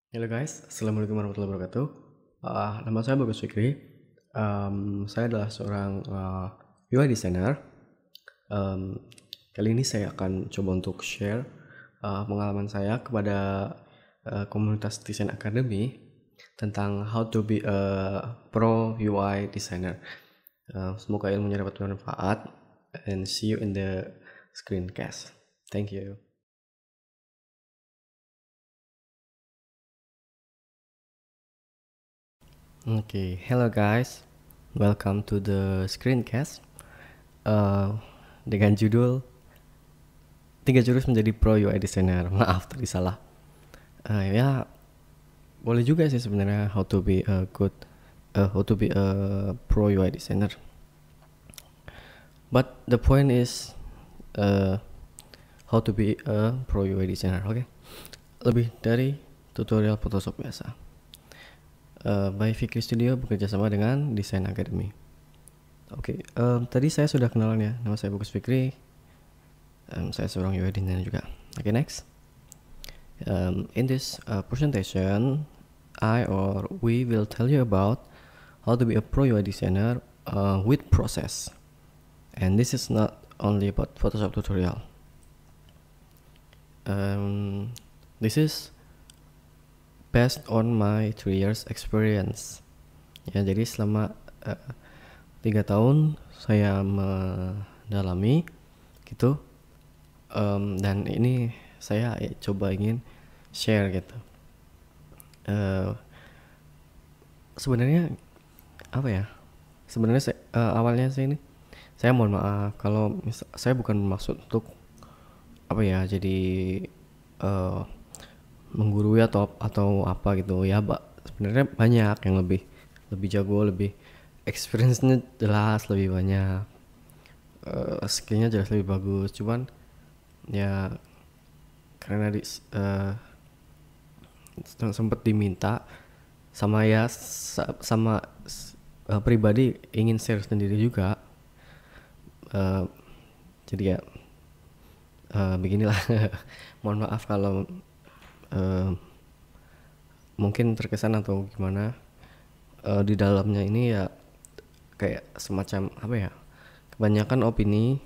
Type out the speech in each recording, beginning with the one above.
Halo guys, assalamualaikum warahmatullahi wabarakatuh. Nama saya Bagus Fikri. Saya adalah seorang UI designer. Kali ini saya akan coba untuk share pengalaman saya kepada komunitas Design Academy tentang how to be a pro UI designer. Semoga ilmunya dapat bermanfaat, and see you in the screencast. Thank you. Hello guys, welcome to the screencast dengan judul 3 jurus menjadi pro UI designer. Maaf tadi salah. Ya boleh juga sih sebenarnya how to be a pro UI designer. But the point is how to be a pro UI designer. Oke. Lebih dari tutorial Photoshop biasa. By Fikri Studio bekerja sama dengan Design Academy. Tadi saya sudah kenalan ya. Nama saya Bagus Fikri. Saya seorang UI designer juga. Next. In this presentation, we will tell you about how to be a pro UI designer with process. And this is not only about Photoshop tutorial. This is based on my 3 years experience. Ya, jadi selama 3 tahun saya mendalami gitu, dan ini saya coba ingin share gitu. Sebenarnya apa ya? Sebenarnya awalnya saya mohon maaf kalau saya bukan bermaksud untuk apa ya, jadi menggurui atau apa gitu ya, sebenarnya banyak yang lebih jago, lebih experience-nya jelas lebih banyak, skill-nya jelas lebih bagus. Cuman ya karena sempat diminta sama pribadi ingin share sendiri juga, jadi ya beginilah. Mohon maaf kalau mungkin terkesan atau gimana. Di dalamnya ini ya kayak semacam apa ya, kebanyakan opini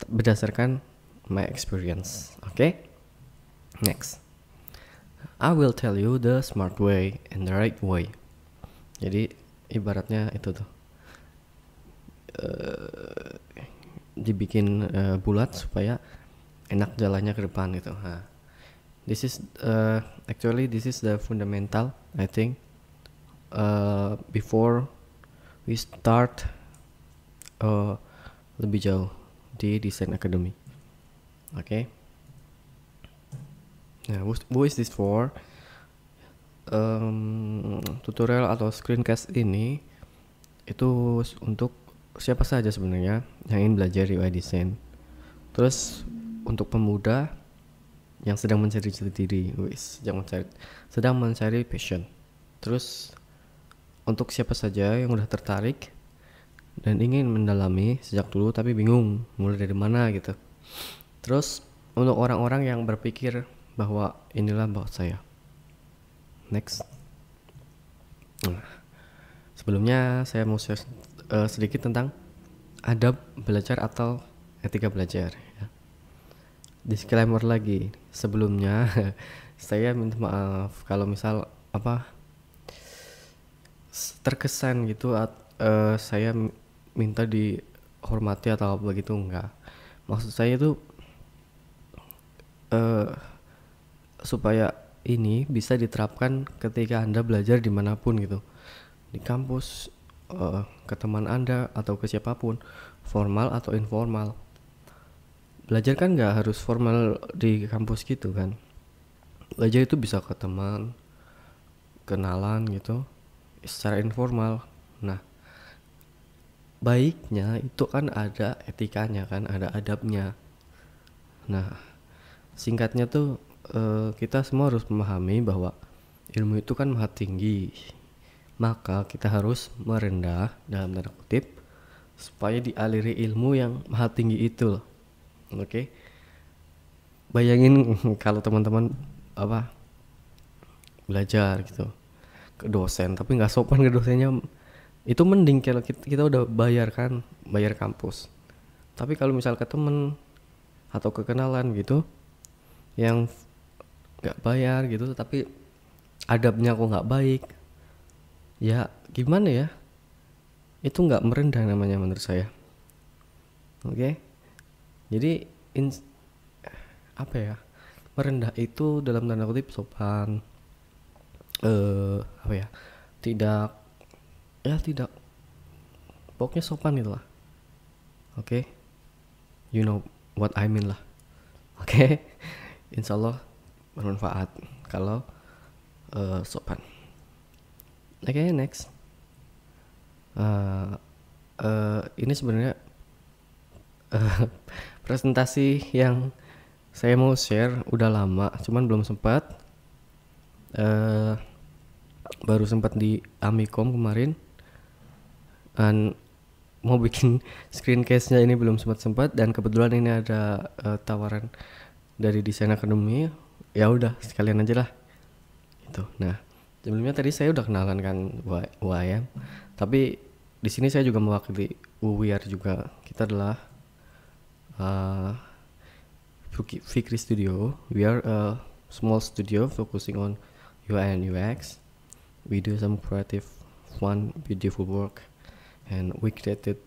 berdasarkan my experience. Next, I will tell you the smart way and the right way. Jadi ibaratnya itu tuh dibikin bulat supaya enak jalannya ke depan gitu. This is the fundamental, I think, before we start lebih jauh di Design Academy. Nah, who is this for? Tutorial atau screencast ini itu untuk siapa saja sebenarnya yang ingin belajar UI design. Terus untuk pemuda yang sedang mencari jati diri, sedang mencari passion. Terus untuk siapa saja yang udah tertarik dan ingin mendalami sejak dulu tapi bingung mulai dari mana gitu. Terus untuk orang-orang yang berpikir bahwa inilah bakat saya. Next. Sebelumnya saya mau share sedikit tentang adab belajar atau etika belajar ya. Disclaimer lagi sebelumnya, saya minta maaf kalau misal terkesan gitu saya minta dihormati atau apa gitu, enggak. Maksud saya itu supaya ini bisa diterapkan ketika Anda belajar dimanapun gitu, di kampus, ke teman Anda atau ke siapapun, formal atau informal. Belajar kan nggak harus formal di kampus gitu kan. Belajar itu bisa ke teman, kenalan gitu, secara informal. Nah, baiknya itu kan ada etikanya kan, ada adabnya. Nah, singkatnya tuh kita semua harus memahami bahwa ilmu itu kan maha tinggi. Maka kita harus merendah dalam tanda kutip supaya dialiri ilmu yang maha tinggi itu. Bayangin kalau teman-teman belajar gitu ke dosen, tapi nggak sopan ke dosennya. Itu mending kalau kita udah bayar kan, bayar kampus. Tapi kalau misal ke temen atau kekenalan gitu yang nggak bayar gitu tapi adabnya kok nggak baik, ya gimana ya, itu nggak merendah namanya menurut saya. Oke. Jadi apa ya, merendah itu dalam tanda kutip sopan, apa ya, tidak, ya tidak, pokoknya sopan itulah. Oke, you know what I mean lah. Oke. Insyaallah bermanfaat kalau sopan. Oke, next. Ini sebenarnya presentasi yang saya mau share udah lama, cuman belum sempat. Baru sempat di Amikom kemarin, dan mau bikin screencast-nya ini belum sempat, dan kebetulan ini ada tawaran dari Design Academy. Ya udah sekalian aja lah itu. Nah, sebelumnya tadi saya udah kenalan kan UAM, tapi di sini saya juga mewakili UWIAR juga. Kita adalah Fikri Studio. We are a small studio focusing on UI and UX. We do some creative, fun, beautiful work, and we crafted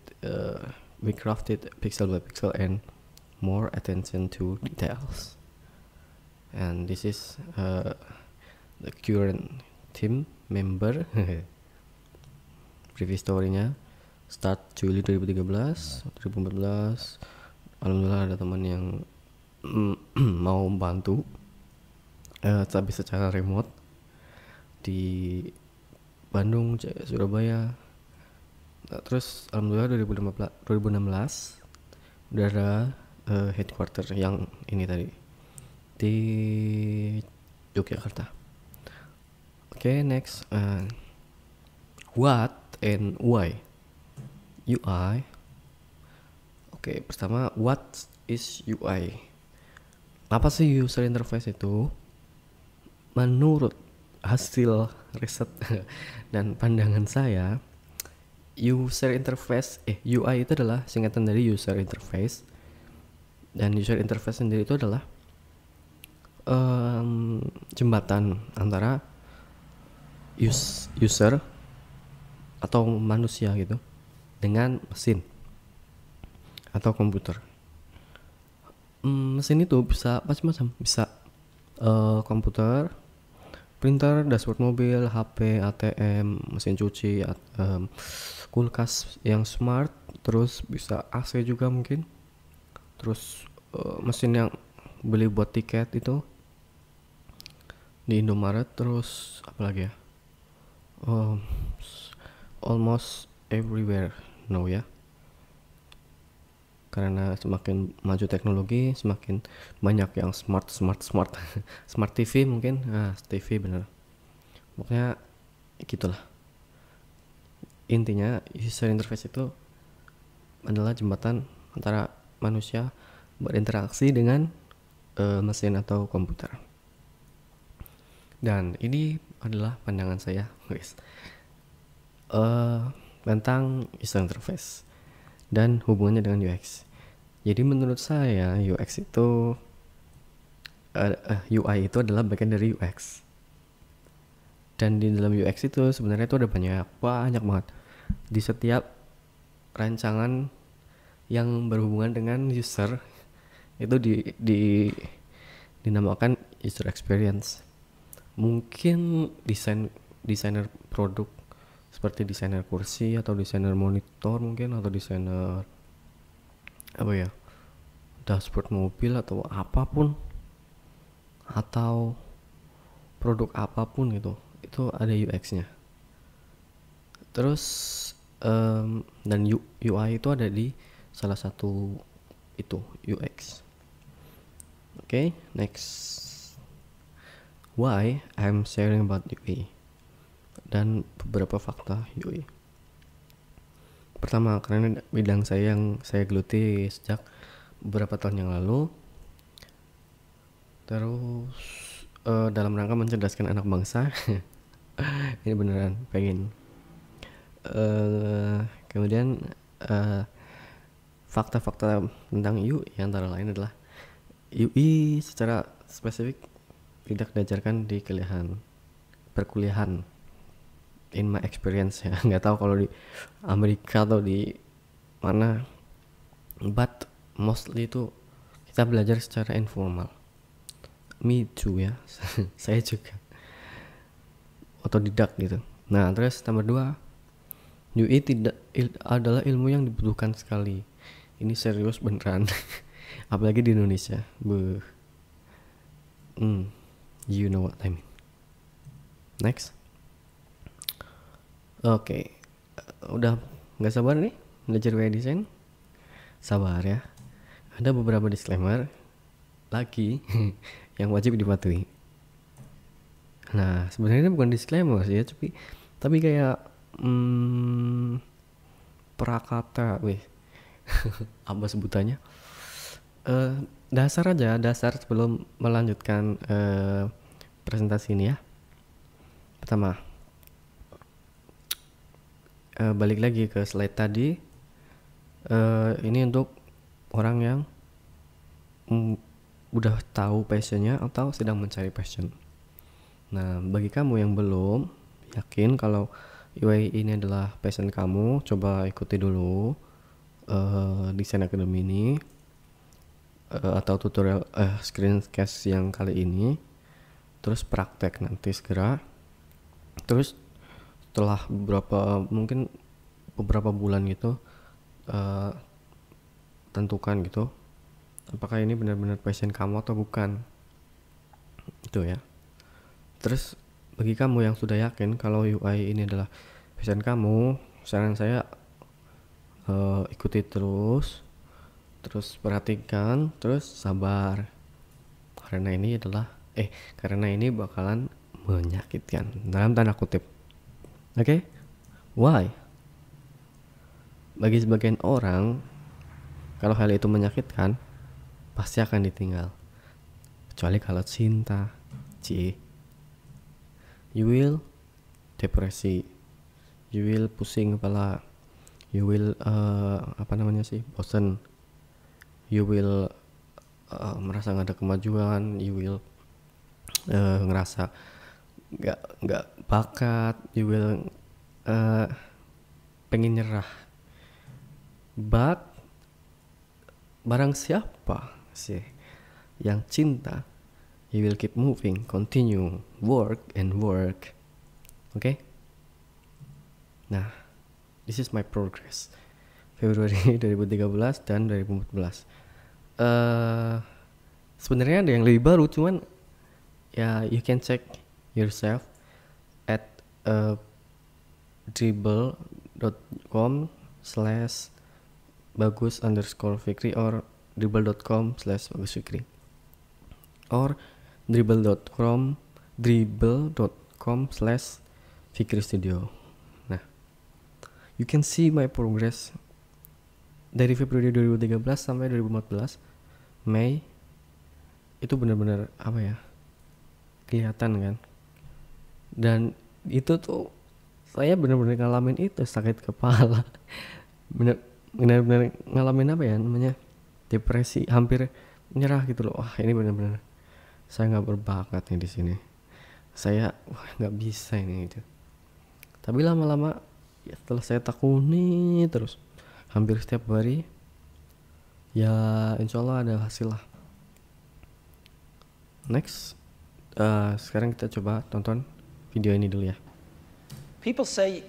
pixel by pixel and more attention to details. And this is the current team member. Previous story-nya start Juli 2013, 2014. Alhamdulillah ada teman yang mau bantu, tapi secara remote di Bandung, Surabaya. Nah, terus alhamdulillah 2016 udah ada headquarter yang ini tadi di Yogyakarta. Oke, next. What and why UI? Oke, pertama, what is UI? Apa sih user interface itu? Menurut hasil riset dan pandangan saya, user interface UI itu adalah singkatan dari user interface, dan user interface sendiri itu adalah jembatan antara user atau manusia gitu dengan mesin atau komputer. Mesin itu bisa macam-macam, bisa komputer, printer, dashboard mobil, HP, ATM, mesin cuci, kulkas yang smart, terus bisa AC juga mungkin, terus mesin yang beli buat tiket itu di Indomaret, terus apa lagi ya, almost everywhere now ya, karena semakin maju teknologi semakin banyak yang smart smart TV mungkin. Nah, TV bener, pokoknya gitulah. Intinya user interface itu adalah jembatan antara manusia berinteraksi dengan mesin atau komputer. Dan ini adalah pandangan saya, guys, tentang user interface dan hubungannya dengan UX. Jadi menurut saya UX itu UI itu adalah bagian dari UX. Dan di dalam UX itu sebenarnya itu ada banyak banget. Di setiap rancangan yang berhubungan dengan user itu dinamakan user experience. Mungkin desainer produk seperti desainer kursi atau desainer monitor mungkin, atau desainer apa ya, dashboard mobil atau apapun, atau produk apapun gitu, itu ada UX-nya. Terus dan UI itu ada di salah satu itu UX. Oke, next. Why I'm sharing about UI dan beberapa fakta UI. Pertama, karena bidang saya yang saya geluti sejak beberapa tahun yang lalu. Terus dalam rangka mencerdaskan anak bangsa. Ini beneran pengen. Kemudian fakta-fakta tentang UI antara lain adalah UI secara spesifik tidak diajarkan di perkuliahan in my experience ya. Nggak tahu kalau di Amerika atau di mana, but mostly itu kita belajar secara informal. Me too ya. Saya juga otodidak gitu. Nah terus nomor 2, UI adalah ilmu yang dibutuhkan sekali. Ini serius beneran. Apalagi di Indonesia. You know what I mean. Next. Oke. Udah nggak sabar nih belajar UI design. Sabar ya. Ada beberapa disclaimer lagi yang wajib dipatuhi. Nah sebenarnya ini bukan disclaimer sih ya, tapi kayak prakata, apa sebutannya? Dasar sebelum melanjutkan presentasi ini ya. Pertama, balik lagi ke slide tadi. Ini untuk orang yang udah tahu passionnya atau sedang mencari passion. Nah, bagi kamu yang belum yakin kalau UI ini adalah passion kamu, coba ikuti dulu Design Academy ini atau tutorial screencast yang kali ini, terus praktek nanti segera. Terus setelah beberapa bulan gitu tentukan gitu apakah ini benar-benar passion kamu atau bukan, itu ya. Terus bagi kamu yang sudah yakin kalau UI ini adalah passion kamu, saran saya ikuti terus perhatikan, terus sabar, karena ini bakalan menyakitkan dalam tanda kutip. Oke? Why? Bagi sebagian orang, kalau hal itu menyakitkan, pasti akan ditinggal. Kecuali kalau cinta, you will depresi, you will pusing kepala, you will bosan, you will merasa nggak ada kemajuan, you will ngerasa nggak bakat, you will pengen nyerah. But barang siapa sih yang cinta, you will keep moving, continue, work and work. Okay? Nah, this is my progress Februari 2013 dan 2014. Sebenarnya ada yang lebih baru, cuman ya you can check yourself at dribble.com/bagus_fikri or dribble.com/bagusfikri or dribble.com/fikri studio. Nah, you can see my progress dari Februari 2013 sampai 2014 Mei. Itu benar-benar kelihatan kan. Dan itu tuh saya benar-benar ngalamin itu, sakit kepala. Benar-benar ngalamin depresi, hampir nyerah gitu loh. Wah, ini benar-benar saya nggak berbakat nih di sini. Saya nggak bisa ini gitu. Tapi lama-lama ya, setelah saya tekuni terus hampir setiap hari, ya insya Allah ada hasil lah. Next, sekarang kita coba tonton video ini dulu ya. People say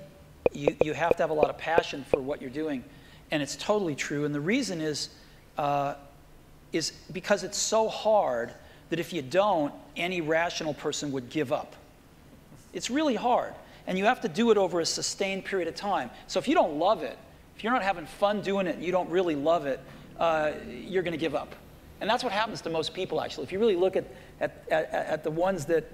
you have to have a lot of passion for what you're doing, and it's totally true. And the reason is because it's so hard that if you don't, any rational person would give up. It's really hard, and you have to do it over a sustained period of time. So if you don't love it, if you're not having fun doing it, and you don't really love it, you're going to give up. And that's what happens to most people, actually. If you really look at the ones that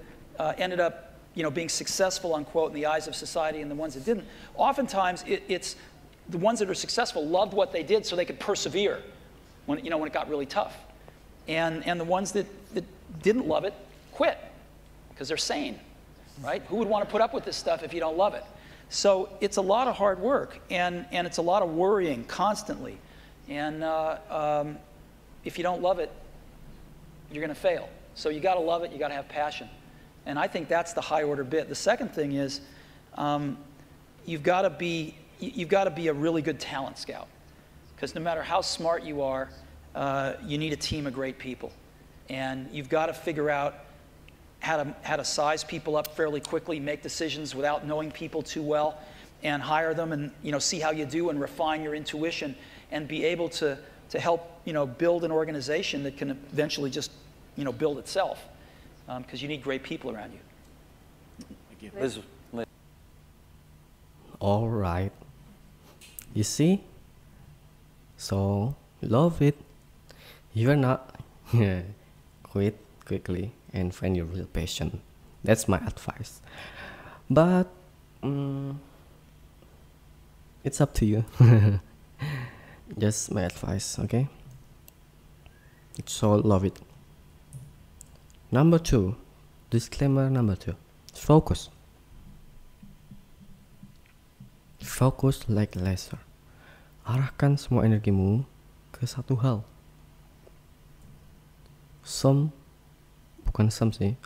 ended up being successful, unquote, in the eyes of society and the ones that didn't, oftentimes it's the ones that are successful loved what they did so they could persevere when it got really tough. And the ones that didn't love it quit. because they're sane, right? Who would want to put up with this stuff if you don't love it? So it's a lot of hard work, and it's a lot of worrying constantly. And if you don't love it, you're going to fail. So you got to love it. You got to have passion. And I think that's the high order bit. The second thing is you've got to be a really good talent scout, because no matter how smart you are, you need a team of great people, and you've got to figure out how to size people up fairly quickly, make decisions without knowing people too well, and hire them, and see how you do, and refine your intuition, and be able to help build an organization that can eventually just build itself, because you need great people around you. Thank you. Liz. All right. You see? So love it. You're not quit quickly and find your real passion. That's my advice. But it's up to you. Just my advice, okay? So love it. Number 2, disclaimer number 2, focus. Focus like laser. Arahkan semua energimu ke satu hal.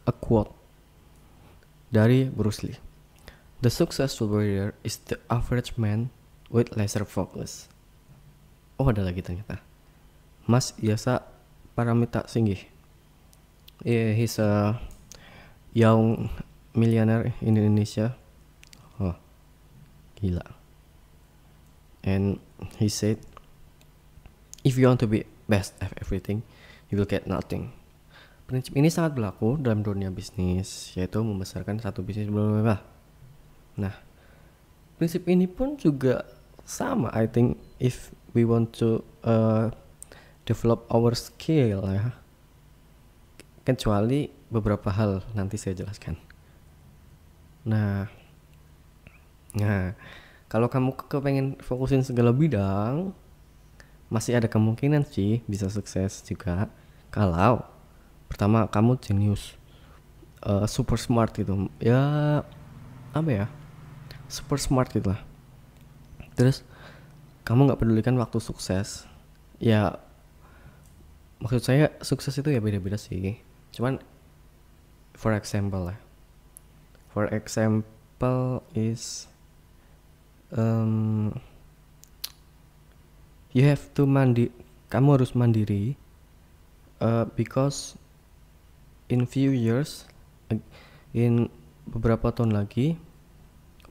A quote dari Bruce Lee. The successful warrior is the average man with laser focus. Oh, ada lagi ternyata. Mas Yasa Paramita Singgih. He's a young millionaire in Indonesia. Oh, gila. And he said, if you want to be best at everything, you will get nothing. Prinsip ini sangat berlaku dalam dunia bisnis, yaitu membesarkan satu bisnis. Nah, prinsip ini pun juga sama. I think if we want to develop our skill, ya, kecuali beberapa hal nanti saya jelaskan. Nah, kalau kamu kepengen fokusin segala bidang, masih ada kemungkinan sih bisa sukses juga. Kalau pertama kamu jenius, super smart gitu, ya apa ya, super smart gitu lah. Terus kamu nggak pedulikan waktu sukses, ya maksud saya sukses itu ya beda-beda sih. Cuman for example is you have to kamu harus mandiri, because in few years, in beberapa tahun lagi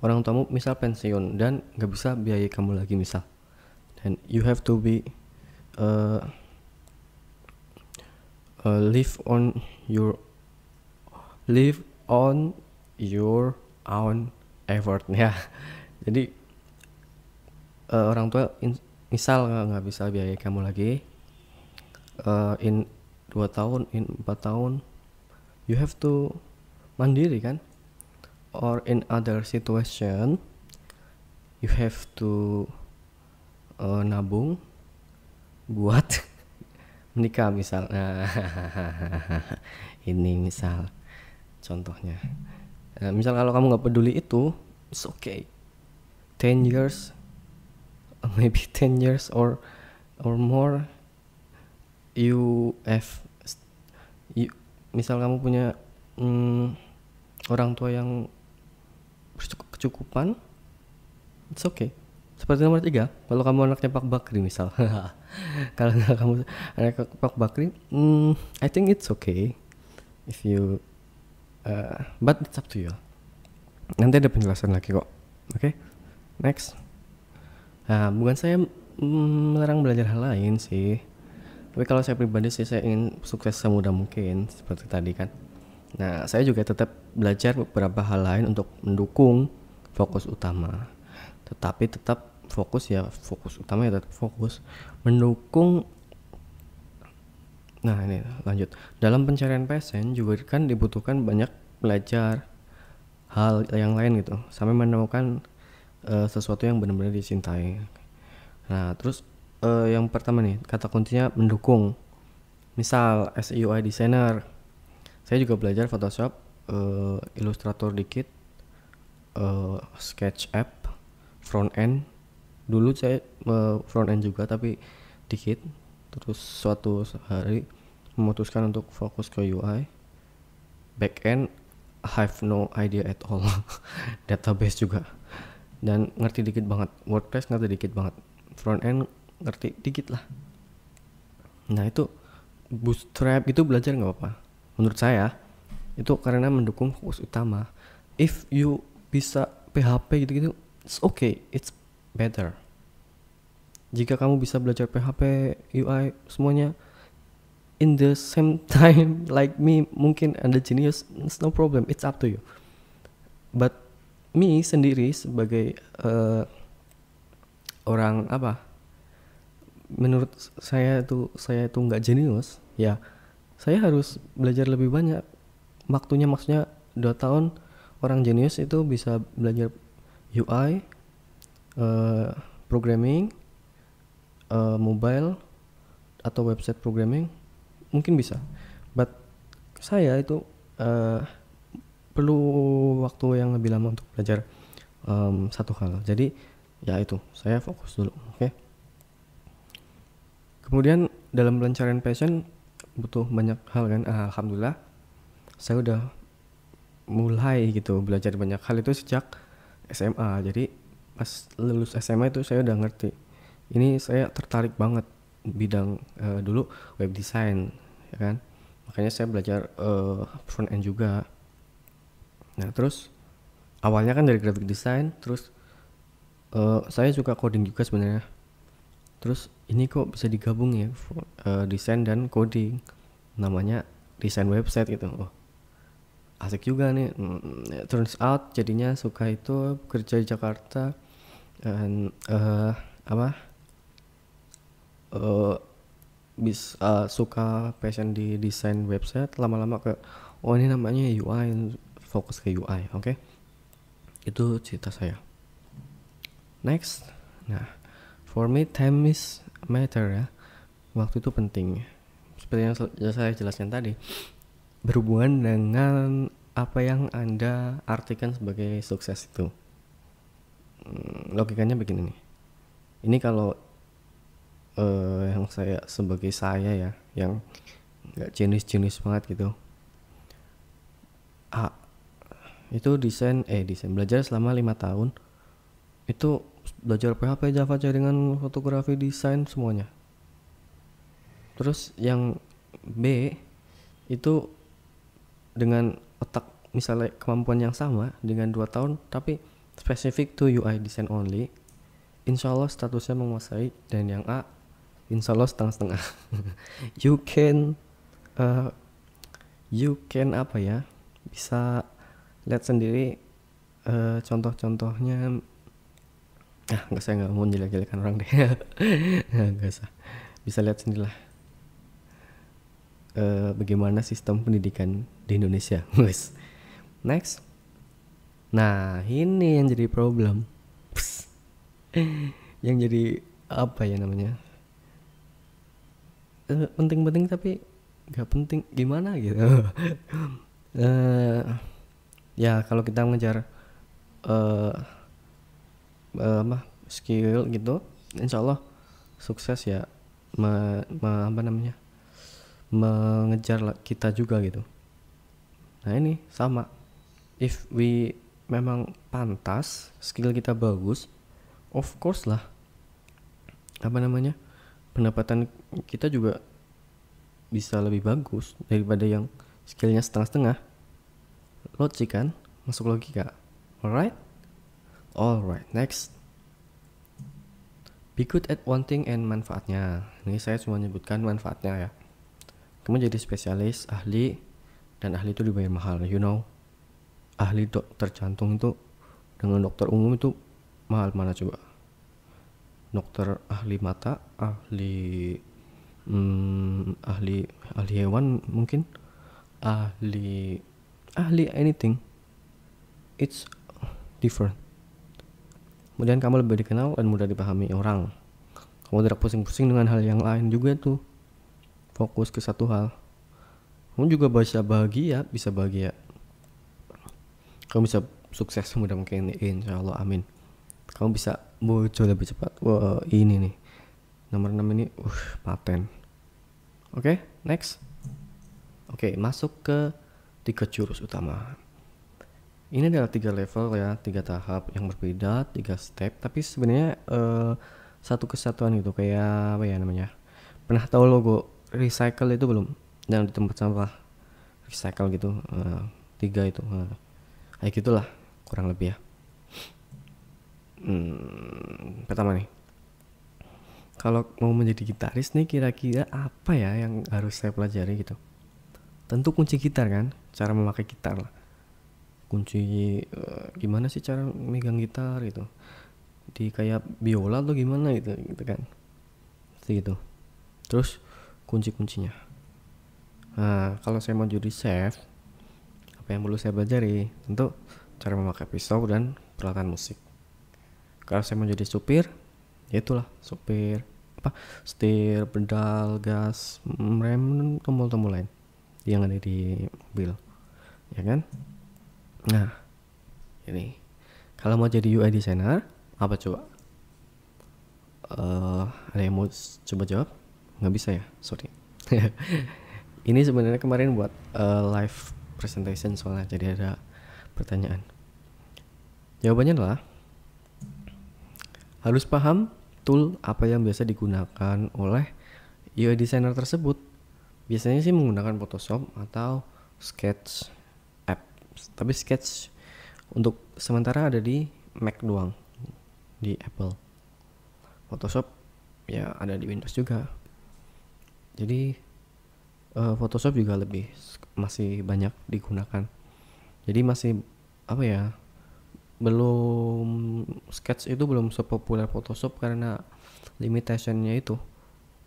orang tuamu misal pensiun dan nggak bisa biayai kamu lagi misal, dan you have to be live on your own effort ya. Jadi orang tua misal nggak bisa biayai kamu lagi, in 2 tahun, in 4 tahun, you have to mandiri kan. Or in other situation, you have to nabung buat menikah misal. Ini misal contohnya. Misal kalau kamu nggak peduli itu, it's okay. 10 years, maybe 10 years or more, misal kamu punya orang tua yang berkecukupan, it's okay. Seperti nomor 3, kalau kamu anaknya Pak Bakri misal. Kalau kamu anak Pak Bakri, I think it's okay if you but it's up to you. Nanti ada penjelasan lagi kok. Okay? Next. Nah, bukan saya melarang belajar hal lain sih. Tapi kalau saya pribadi sih, saya ingin sukses semudah mungkin seperti tadi kan. Nah, saya juga tetap belajar beberapa hal lain untuk mendukung fokus utama. Tetapi tetap fokus utama ya tetap fokus mendukung. Nah, ini lanjut. Dalam pencarian passion juga kan dibutuhkan banyak belajar hal yang lain gitu, sampai menemukan sesuatu yang benar-benar dicintai. Nah, terus yang pertama nih, kata kuncinya mendukung. Misal as a UI designer, saya juga belajar Photoshop Illustrator dikit, Sketch app, front end. Dulu saya front end juga tapi dikit. Terus suatu hari memutuskan untuk fokus ke UI. Back end I have no idea at all. Database juga, dan ngerti dikit banget. WordPress ngerti dikit banget. Front end ngerti dikit lah. Nah itu Bootstrap itu belajar nggak apa-apa menurut saya, itu karena mendukung fokus utama. If you bisa PHP gitu-gitu, it's okay, it's better. Jika kamu bisa belajar PHP, UI, semuanya in the same time like me, mungkin Anda genius, it's no problem, it's up to you. But me sendiri sebagai orang apa, menurut saya itu nggak jenius ya, saya harus belajar lebih banyak waktunya. Maksudnya 2 tahun orang jenius itu bisa belajar UI, programming, mobile atau website programming, mungkin bisa. But saya itu perlu waktu yang lebih lama untuk belajar satu hal. Jadi ya itu, saya fokus dulu, oke? Kemudian dalam pencarian passion butuh banyak hal kan. Alhamdulillah saya udah mulai gitu belajar banyak hal itu sejak SMA. Jadi pas lulus SMA itu saya udah ngerti. Ini saya tertarik banget bidang dulu web design ya kan. Makanya saya belajar front end juga. Nah terus awalnya kan dari graphic design, terus saya suka coding juga sebenarnya. Terus ini kok bisa digabung ya, desain dan coding, namanya desain website gitu. Oh, asik juga nih. Turns out jadinya suka itu, kerja di Jakarta dan bisa suka passion di desain website. Lama-lama ke ini namanya UI, fokus ke UI, oke? Itu cerita saya. Next, nah, for me time is matter ya. Waktu itu penting. Seperti yang saya jelaskan tadi, berhubungan dengan apa yang Anda artikan sebagai sukses itu. Logikanya begini nih. Ini kalau yang saya sebagai saya ya, yang nggak jenis banget gitu. Itu desain belajar selama 5 tahun. Itu belajar PHP, Java, jaringan, fotografi, desain, semuanya. Terus yang B itu dengan otak misalnya kemampuan yang sama dengan 2 tahun tapi spesifik to UI design only, insya Allah statusnya menguasai. Dan yang A insya Allah setengah-setengah. you can apa ya, bisa lihat sendiri contoh-contohnya. Saya nggak mau jelek-jelekan orang deh. Nggak usah, bisa lihat sendirilah bagaimana sistem pendidikan di Indonesia. Next, nah ini yang jadi problem. Yang jadi apa ya namanya, penting-penting tapi nggak penting gimana gitu. Ya kalau kita ngejar skill gitu, insya Allah sukses ya, mengejar kita juga gitu. Nah ini sama, if we memang pantas, skill kita bagus, of course lah pendapatan kita juga bisa lebih bagus daripada yang skillnya setengah-setengah. Logik kan, masuk logika. Alright, next. Be good at one thing and manfaatnya. Ini saya cuma menyebutkan manfaatnya ya. Kamu jadi spesialis, ahli, dan ahli itu dibayar mahal, you know. Ahli dokter jantung itu dengan dokter umum itu mahal mana coba? Dokter ahli mata, ahli hewan mungkin, ahli anything, it's different. Kemudian kamu lebih dikenal dan mudah dipahami orang. Kamu tidak pusing-pusing dengan hal yang lain juga tuh. Fokus ke satu hal. Kamu juga bisa bahagia. Kamu bisa sukses semudah mungkin, insya Allah, amin. Kamu bisa muncul lebih cepat. Wah, ini nih nomor 6 ini paten. Oke, next. Oke, masuk ke 3 jurus utama. Ini adalah 3 level ya, 3 tahap yang berbeda, 3 step, tapi sebenarnya satu kesatuan gitu, kayak apa ya namanya? Pernah tahu logo recycle itu belum? Yang di tempat sampah recycle gitu, 3 itu, kayak gitulah kurang lebih ya. Pertama nih, kalau mau menjadi gitaris nih, kira-kira apa ya yang harus saya pelajari gitu? Tentu kunci gitar kan, cara memakai gitar lah. Kunci gimana sih cara megang gitar gitu? Di kayak biola atau gimana gitu kan? Gitu. Terus kunci-kuncinya. Nah, kalau saya mau jadi chef, apa yang perlu saya pelajari? Tentu cara memakai pisau dan peralatan musik. Kalau saya mau jadi supir, ya itulah supir, setir, pedal, gas, rem, tombol-tombol lain yang ada di mobil, ya kan? Nah, ini kalau mau jadi UI designer, apa coba? Ada yang mau coba jawab? Nggak bisa ya, sorry. Ini sebenarnya kemarin buat live presentation soalnya, jadi ada pertanyaan. Jawabannya adalah harus paham tool apa yang biasa digunakan oleh UI designer tersebut. Biasanya sih menggunakan Photoshop atau Sketch app. Tapi Sketch untuk sementara ada di Mac doang, di Apple. Photoshop ya ada di Windows juga. Jadi Photoshop juga masih banyak digunakan. Jadi masih apa ya? Belum, Sketch itu belum sepopuler Photoshop karena limitationnya itu.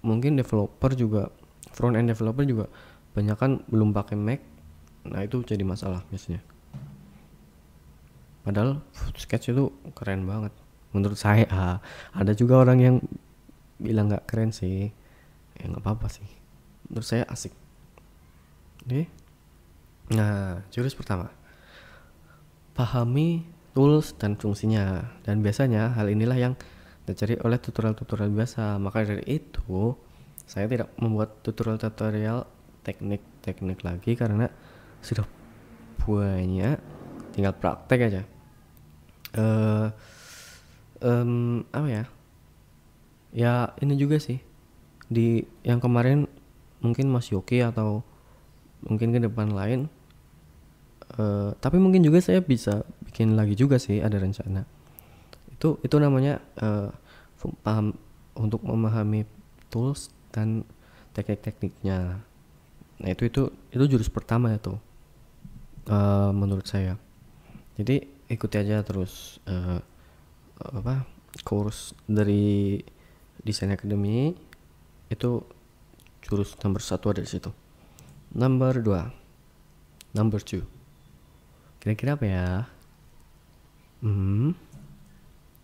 Mungkin developer juga, front end developer juga banyak kan belum pakai Mac. Nah, itu jadi masalah biasanya. Padahal Sketch itu keren banget menurut saya. Ada juga orang yang bilang nggak keren sih, ya nggak apa-apa sih, menurut saya asik. Oke. Nah, jurus pertama, pahami tools dan fungsinya, dan biasanya hal inilah yang dicari oleh tutorial-tutorial biasa. Maka dari itu saya tidak membuat tutorial-tutorial teknik-teknik lagi karena sudah banyak, tinggal praktek aja. Apa ya? Ya ini juga sih, di yang kemarin mungkin Mas Yoki atau mungkin ke depan lain. Tapi mungkin juga saya bisa bikin lagi juga sih, ada rencana. Itu namanya paham untuk memahami tools dan teknik-tekniknya. Nah itu jurus pertama itu menurut saya. Jadi ikuti aja terus course dari Design Academy, itu jurus nomor 1 ada di situ. Number 2, kira-kira apa ya?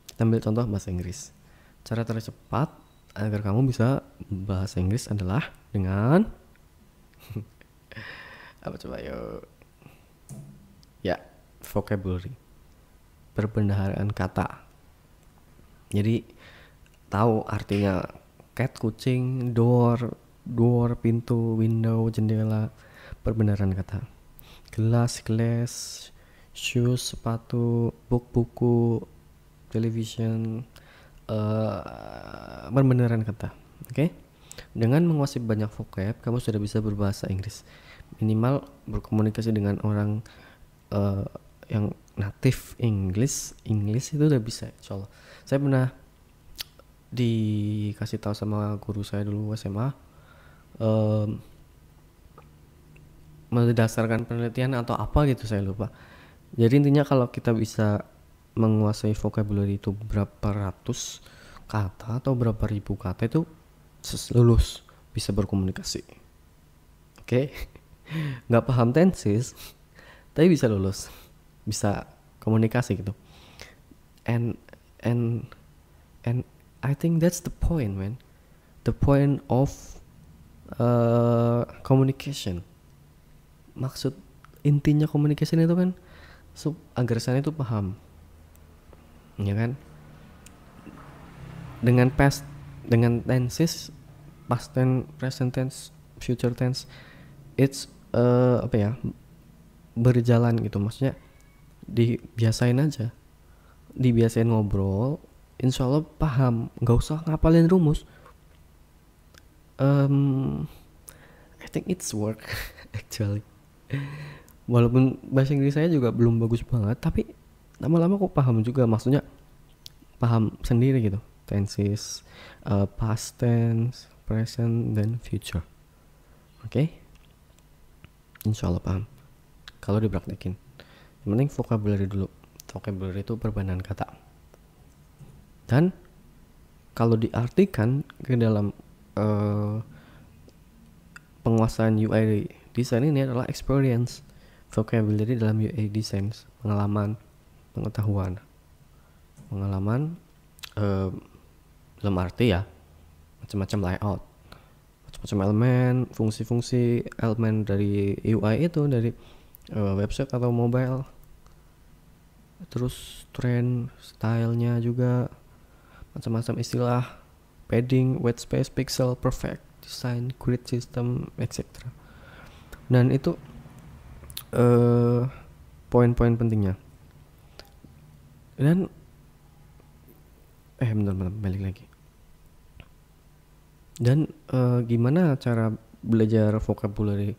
Kita ambil contoh bahasa Inggris. Cara tercepat agar kamu bisa bahasa Inggris adalah dengan apa coba yuk? Ya, vocabulary, perbendaharaan kata. Jadi tahu artinya cat kucing, door pintu, window jendela, perbendaharaan kata. Gelas, shoes sepatu, buku, television, perbendaharaan kata. Oke? Dengan menguasai banyak vocab, kamu sudah bisa berbahasa Inggris. Minimal berkomunikasi dengan orang yang native English itu udah bisa, insyaallah. Saya pernah dikasih tahu sama guru saya dulu SMA, berdasarkan penelitian atau apa gitu, saya lupa. Jadi intinya kalau kita bisa menguasai vocabulary itu berapa ratus kata atau berapa ribu kata, itu lulus, bisa berkomunikasi. Oke? Nggak paham tenses tapi bisa lulus, bisa komunikasi gitu. And I think that's the point, man. The point of communication. Maksud intinya communication itu kan agar sana itu paham, ya kan? Dengan tenses, past tense, present tense, future tense, it's apa ya, berjalan gitu, maksudnya dibiasain aja, dibiasain ngobrol, insya Allah paham, nggak usah ngapalin rumus. I think it's work actually. Walaupun bahasa Inggris saya juga belum bagus banget, tapi lama-lama kok paham juga, maksudnya paham sendiri gitu, tenses, past tense, present, dan future. Oke? Insya Allah paham kalau dipraktekin. Yang penting vocabulary dulu. Vocabulary itu perbandingan kata. Dan kalau diartikan ke dalam penguasaan UI design ini adalah experience. Vocabulary dalam UI design, pengalaman, pengetahuan, dalam arti ya macam-macam layout, macam-macam elemen, fungsi-fungsi elemen dari UI itu, dari website atau mobile, terus trend, stylenya juga, macam-macam istilah, padding, white space, pixel, perfect design, grid system, etc. Dan itu poin-poin pentingnya. Dan bentar, balik lagi. Dan gimana cara belajar vocabulary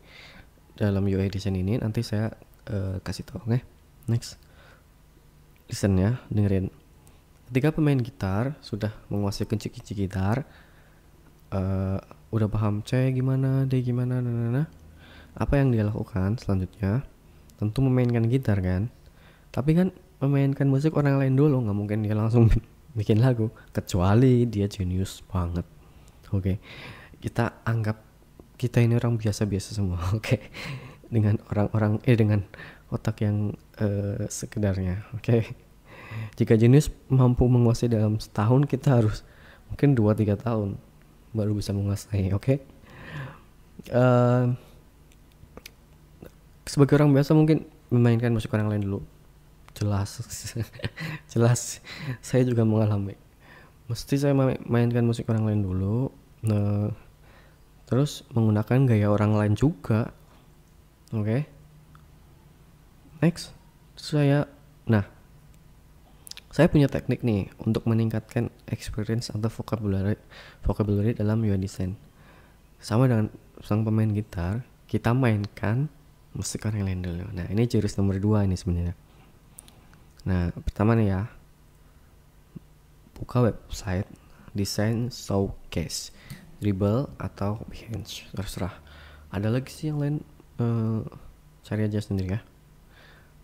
dalam UI design ini, nanti saya kasih tahu. Oke? Next, listen ya, dengerin. Ketika pemain gitar sudah menguasai kunci-kunci gitar, udah paham C gimana, D gimana, apa yang dia lakukan selanjutnya? Tentu memainkan gitar kan. Tapi kan memainkan musik orang lain dulu, nggak mungkin dia langsung bikin lagu, kecuali dia jenius banget. Oke, kita anggap kita ini orang biasa-biasa semua. Oke, dengan dengan otak yang sekedarnya. Oke, jika jenius mampu menguasai dalam setahun, kita harus mungkin 2-3 tahun baru bisa menguasai. Oke. Sebagai orang biasa mungkin memainkan musik orang lain dulu, jelas jelas saya juga mengalami, mesti saya mainkan musik orang lain dulu, terus menggunakan gaya orang lain juga. Oke. Next, saya punya teknik nih untuk meningkatkan experience atau vocabulary dalam UI design. Sama dengan sang pemain gitar, kita mainkan musik orang lain dulu. Nah, ini jurus nomor 2 ini sebenarnya. Nah, pertama nih ya, buka website design showcase, Dribbble atau Behance, terserah. Ada lagi sih yang lain, cari aja sendiri ya.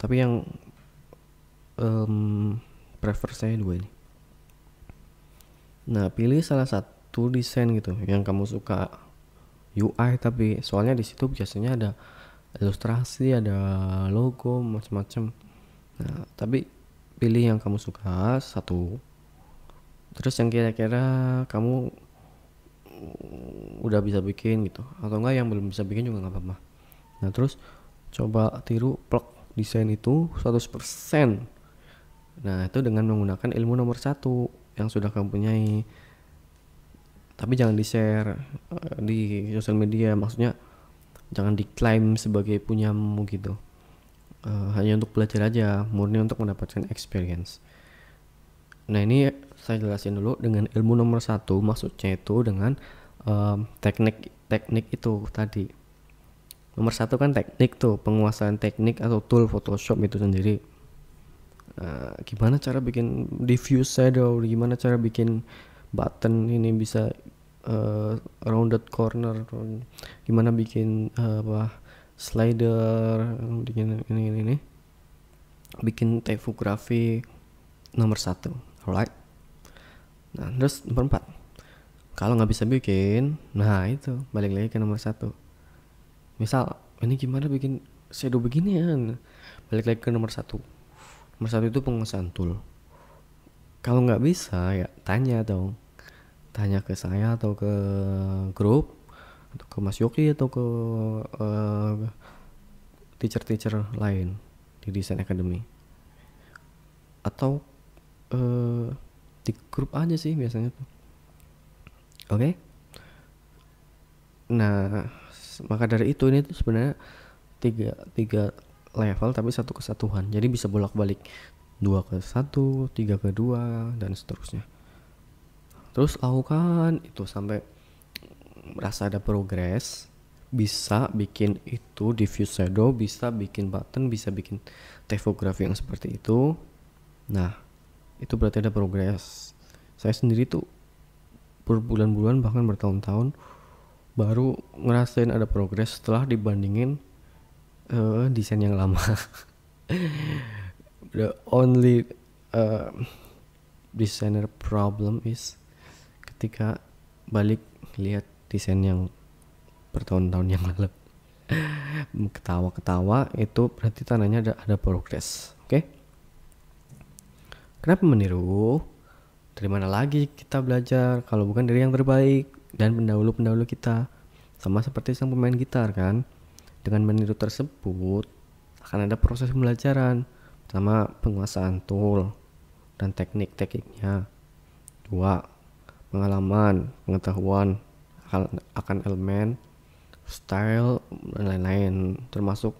Tapi yang prefer saya 2 ini. Nah, pilih salah satu desain gitu yang kamu suka, UI, tapi soalnya di situ biasanya ada ilustrasi, ada logo, macam-macam. Nah, tapi pilih yang kamu suka satu, terus yang kira-kira kamu udah bisa bikin gitu, atau enggak yang belum bisa bikin juga nggak apa-apa. Nah, terus coba tiru plug desain itu 100%. Nah, itu dengan menggunakan ilmu nomor 1 yang sudah kamu punyai. Tapi jangan di-share di sosial media, maksudnya jangan diklaim sebagai punyamu gitu. Hanya untuk belajar aja, murni untuk mendapatkan experience. Nah, ini saya jelasin dulu dengan ilmu nomor 1, maksudnya itu dengan teknik itu tadi. Nomor 1 kan teknik tuh, penguasaan teknik atau tool Photoshop itu sendiri. Gimana cara bikin diffuse shadow, gimana cara bikin button ini bisa rounded corner, gimana bikin slider, bikin ini bikin typography, nomor 1. Alright. Nah, terus nomor 4, kalau nggak bisa bikin, nah itu balik lagi ke nomor 1. Misal ini gimana bikin shadow begini ya, balik lagi ke nomor 1. Nomor 1 itu penguasaan tool. Kalau nggak bisa ya tanya ke saya atau ke grup atau ke Mas Yoki atau ke teacher lain di di Design Academy, atau di grup aja sih biasanya tuh. Oke. Nah, maka dari itu ini tuh sebenarnya tiga level tapi satu kesatuan. Jadi bisa bolak-balik 2 ke 1, 3 ke 2 dan seterusnya. Terus lakukan itu sampai merasa ada progres. Bisa bikin itu diffuse shadow, bisa bikin button, bisa bikin typography yang seperti itu. Nah, itu berarti ada progres. Saya sendiri tuh berbulan-bulan bahkan bertahun-tahun baru ngerasain ada progres setelah dibandingin desain yang lama. The only designer problem is ketika balik lihat desain yang bertahun-tahun yang lalu. Ketawa-ketawa itu berarti tandanya ada progres. Oke? Kenapa meniru? Dari mana lagi kita belajar kalau bukan dari yang terbaik dan pendahulu-pendahulu kita? Sama seperti sang pemain gitar kan. Dengan meniru tersebut akan ada proses pembelajaran, pertama penguasaan tool dan teknik-tekniknya. 2. Pengalaman, pengetahuan akan elemen, style dan lain-lain, termasuk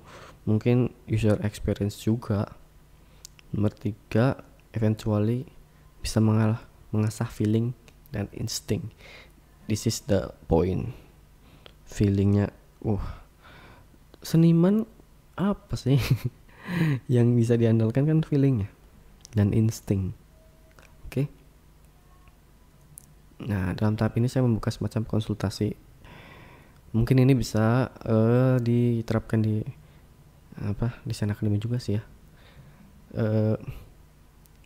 mungkin user experience juga. Nomor 3, eventually bisa mengasah feeling dan insting. This is the point. Feelingnya, seniman apa sih yang bisa diandalkan kan feelingnya dan insting. Oke. Nah, dalam tahap ini saya membuka semacam konsultasi. Mungkin ini bisa diterapkan di Design Academy juga sih ya.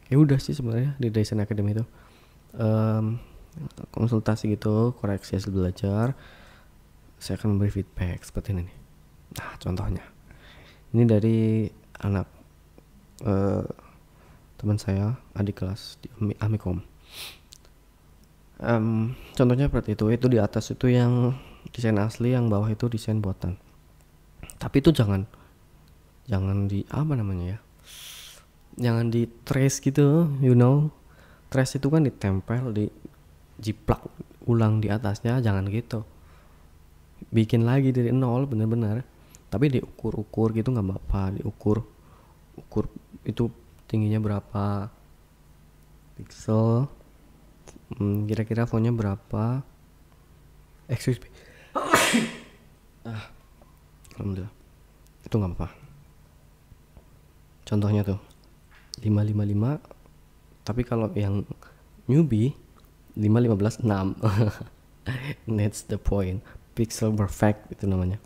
Ya udah sih sebenarnya di Design Academy itu konsultasi gitu, koreksi hasil belajar. Saya akan memberi feedback seperti ini nih. Nah, contohnya ini dari anak teman saya, adik kelas di Amikom. Contohnya seperti itu di atas itu yang desain asli, yang bawah itu desain buatan. Tapi itu jangan di jangan di trace gitu, trace itu kan ditempel, di jiplak ulang di atasnya, jangan gitu. Bikin lagi dari nol bener-bener, tapi diukur-ukur gitu nggak apa-apa. Diukur itu tingginya berapa pixel, kira-kira fontnya berapa, excuse me. Alhamdulillah, itu nggak apa-apa. Contohnya tuh 555, tapi kalau yang newbie 515 6. That's the point. Pixel perfect itu namanya,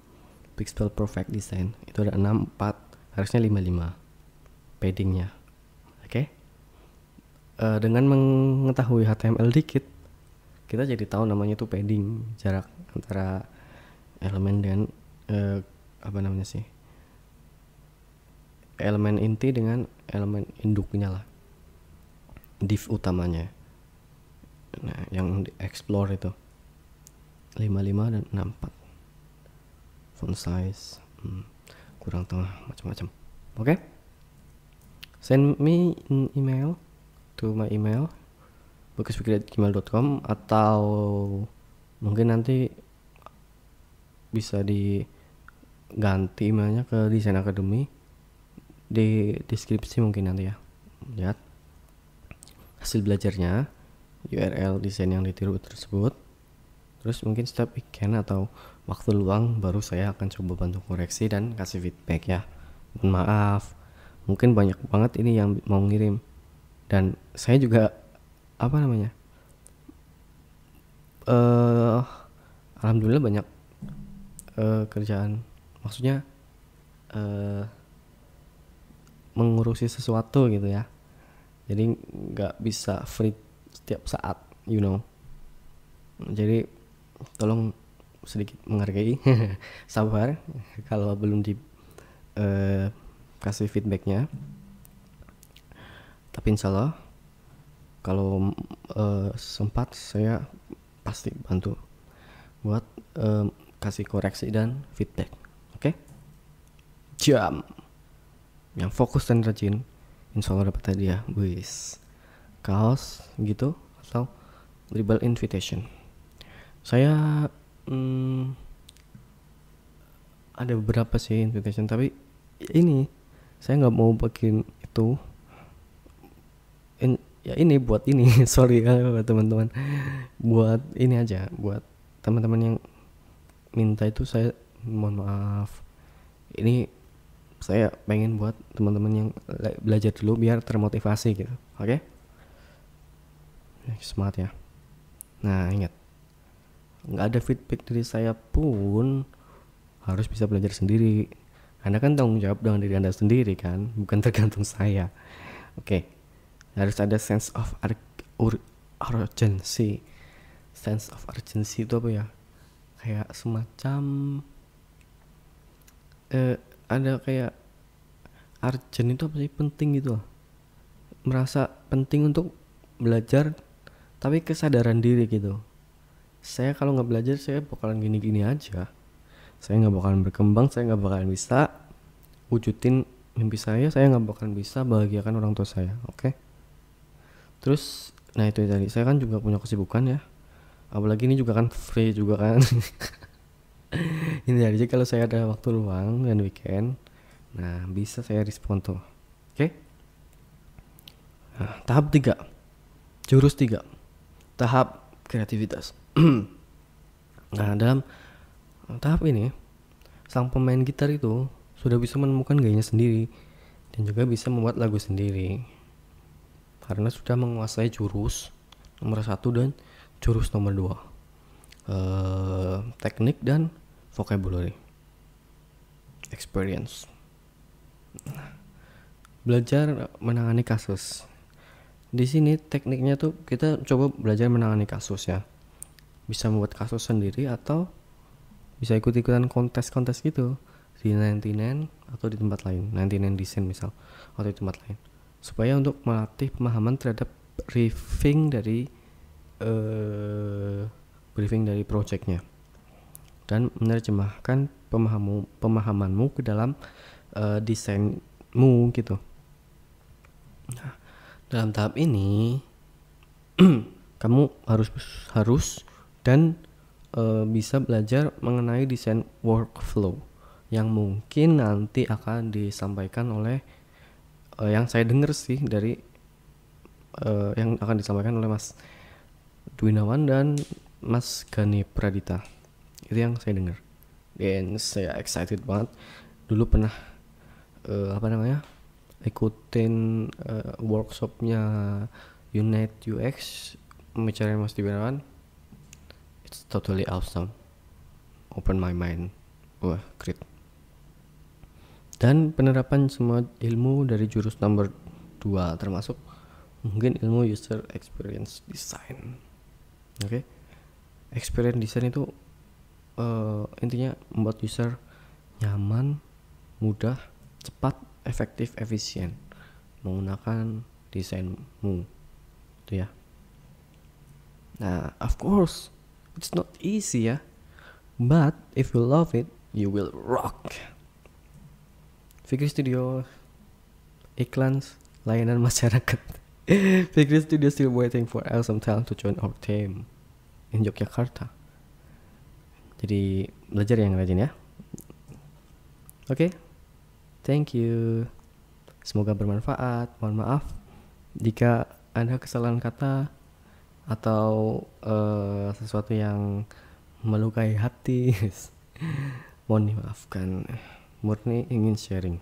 pixel perfect design. Itu ada 6, 4, harusnya 55 paddingnya. Oke. Dengan mengetahui HTML dikit, kita jadi tahu namanya itu padding, jarak antara elemen dan elemen inti dengan elemen induknya lah, div utamanya. Nah, yang di explore itu 55 dan 64. Font size kurang tengah, macam-macam. Oke? Send me an email to my email bukisfikir@gmail.com, atau mungkin nanti bisa diganti emailnya ke Design Academy. Di deskripsi mungkin nanti ya, lihat hasil belajarnya, URL desain yang ditiru tersebut. Terus mungkin setiap weekend atau waktu luang baru saya akan coba bantu koreksi dan kasih feedback ya. Mohon maaf, mungkin banyak banget ini yang mau ngirim, dan saya juga alhamdulillah banyak kerjaan, maksudnya mengurusi sesuatu gitu ya, jadi nggak bisa free setiap saat, jadi tolong sedikit menghargai. Sabar kalau belum di kasih feedbacknya, tapi insyaallah kalau sempat saya pasti bantu buat kasih koreksi dan feedback. Oke? Jam yang fokus dan rajin, insya Allah dapat hadiah, wis, kaos gitu atau dribble invitation. Saya ada beberapa sih invitation, tapi ini saya nggak mau bikin itu. Ya ini buat ini sorry ya teman-teman, buat ini aja, buat teman-teman yang minta itu saya mohon maaf. Ini saya pengen buat teman-teman yang belajar dulu biar termotivasi gitu. Oke? Semangat ya. Nah ingat, nggak ada feedback dari saya pun harus bisa belajar sendiri. Anda kan tanggung jawab dengan diri Anda sendiri kan, bukan tergantung saya. Oke. Harus ada sense of urgency. Sense of urgency itu apa ya? Kayak semacam ada kayak urgent itu apa sih, penting gitu loh. Merasa penting untuk belajar, tapi kesadaran diri gitu. Saya kalau nggak belajar saya bakalan gini-gini aja. Saya nggak bakalan berkembang, saya nggak bakalan bisa wujudin mimpi saya nggak bakalan bisa bahagiakan orang tua saya. Oke? Terus, nah itu tadi, saya kan juga punya kesibukan ya. Apalagi ini juga kan free juga kan. Ini aja kalau saya ada waktu luang dan weekend, nah bisa saya respon tuh. Oke? Nah, tahap 3, jurus 3, tahap kreativitas. Nah dalam tahap ini, sang pemain gitar itu sudah bisa menemukan gayanya sendiri dan juga bisa membuat lagu sendiri, karena sudah menguasai jurus nomor 1 dan jurus nomor 2, teknik dan vocabulary experience. Belajar menangani kasus. Di sini tekniknya tuh kita coba belajar menangani kasus ya. Bisa membuat kasus sendiri atau bisa ikut-ikutan kontes-kontes gitu di 99 atau di tempat lain, 99 design misal, atau di tempat lain, supaya untuk melatih pemahaman terhadap briefing dari projectnya dan menerjemahkan pemahamanmu ke dalam desainmu gitu. Nah, dalam tahap ini kamu harus dan bisa belajar mengenai desain workflow yang mungkin nanti akan disampaikan oleh yang saya dengar sih dari yang akan disampaikan oleh Mas Dwinawan dan Mas Gani Pradita. Itu yang saya dengar dan saya excited banget. Dulu pernah ikutin workshopnya Unite UX pembicaraan Mas Dwinawan. It's totally awesome, open my mind. Wah, great. Dan penerapan semua ilmu dari jurus nomor 2 termasuk mungkin ilmu user experience design. Oke. Experience design itu intinya membuat user nyaman, mudah, cepat, efektif, efisien menggunakan desainmu. Itu ya. Nah, of course, it's not easy ya. But if you love it, you will rock. Fikri Studio, iklan layanan masyarakat. Fikri Studio still waiting for awesome talent to join our team in Yogyakarta. Jadi belajar yang rajin ya. Oke, thank you. Semoga bermanfaat. Mohon maaf jika ada kesalahan kata atau sesuatu yang melukai hati. Mohon dimaafkan. Murni ingin sharing,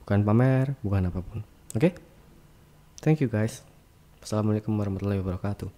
bukan pamer, bukan apapun. Oke? Thank you guys. Assalamualaikum warahmatullahi wabarakatuh.